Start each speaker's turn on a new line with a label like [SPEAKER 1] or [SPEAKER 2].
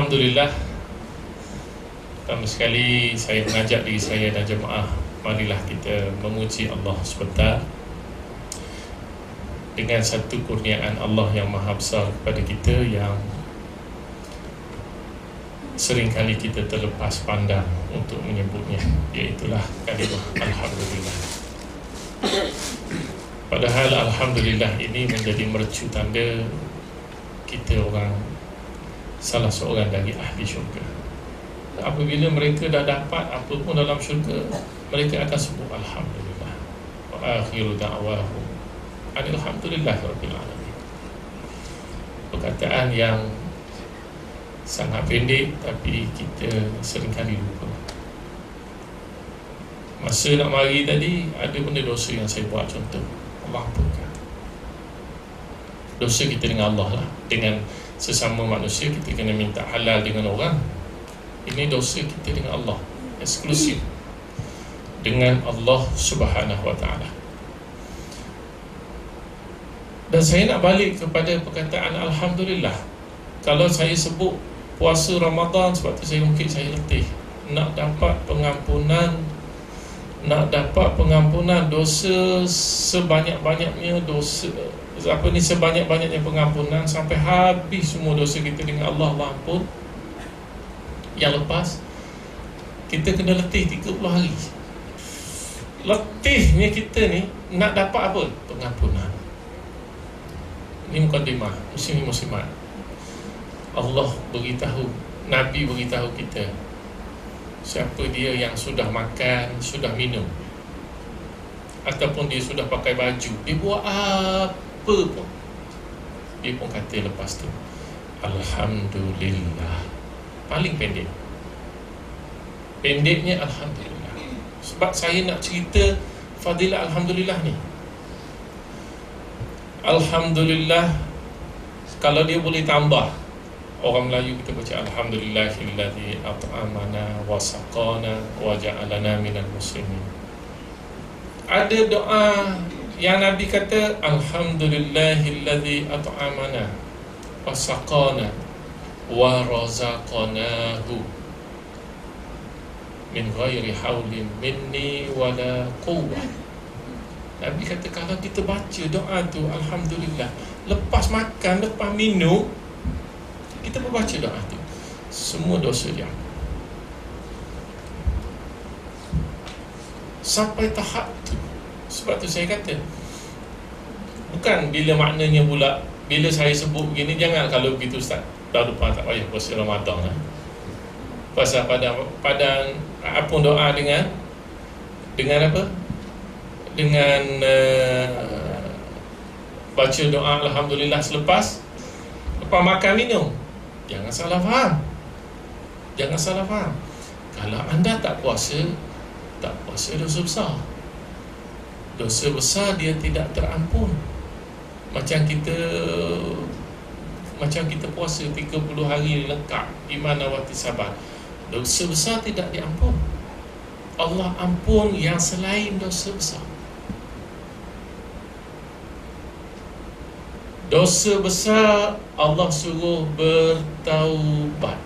[SPEAKER 1] Alhamdulillah, pertama sekali saya mengajak diri saya dan jemaah, marilah kita memuji Allah sebentar dengan satu kurniaan Allah yang maha besar kepada kita, yang seringkali kita terlepas pandang untuk menyebutnya, iaitulah kalimah Alhamdulillah. Padahal Alhamdulillah ini menjadi mercu tanda kita salah seorang dari ahli syurga. Apabila mereka dah dapat apa pun dalam syurga, mereka akan sebut Alhamdulillah. Wa akhiru da'wahum alhamdulillahirabbil alamin. Perkataan yang sangat pendek, tapi kita seringkali lupa. Masa nak mari tadi, ada benda dosa yang saya buat, contoh Allah ampunkan. Dosa kita dengan Allah lah. Dengan sesama manusia kita kena minta halal dengan orang. Ini dosa kita dengan Allah, eksklusif dengan Allah Subhanahu wa ta'ala. Dan saya nak balik kepada perkataan Alhamdulillah. Kalau saya sebut puasa Ramadan, sebab tu saya mungkin saya letih, nak dapat pengampunan dosa sebanyak-banyaknya, sebanyak-banyaknya pengampunan, sampai habis semua dosa kita dengan Allah, Allah ampun. Yang lepas kita kena letih 30 hari. Letihnya kita ni nak dapat apa? Pengampunan. Ini mukadimah muslimin-muslimat. Allah beritahu, Nabi beritahu kita, siapa dia yang sudah makan, sudah minum, ataupun dia sudah pakai baju, dia buat apa pun, dia pun kata lepas tu Alhamdulillah. Paling pendeknya Alhamdulillah. Sebab saya nak cerita fadilah Alhamdulillah ni. Alhamdulillah, kalau dia boleh tambah, orang Melayu kita baca Alhamdulillahilladzi at'amana wa saqana wa ja'alana minal muslimin. Ada doa yang Nabi kata, Alhamdulillahilladzi at'amana wa saqana wa razaqanahu min ghairi haulin minni wala quwwah. Nabi kata kalau kita baca doa tu, Alhamdulillah, lepas makan, lepas minum, kita membaca doa tu, semua dosa dia sampai tahap tu. Sebab tu saya kata, bukan bila maknanya pula, bila saya sebut begini, jangan kalau begitu Ustaz, dah lupa tak payah puasa Ramadan lah. Pasal padang apa doa dengan apa? Dengan baca doa Alhamdulillah selepas makan minum. Jangan salah faham. Kalau anda tak puasa dosa besar. Dosa besar dia tidak terampun. Macam kita puasa 30 hari lengkap, iman awati sabar, dosa besar tidak diampun. Allah ampun yang selain dosa besar. Dosa besar Allah suruh bertaubat.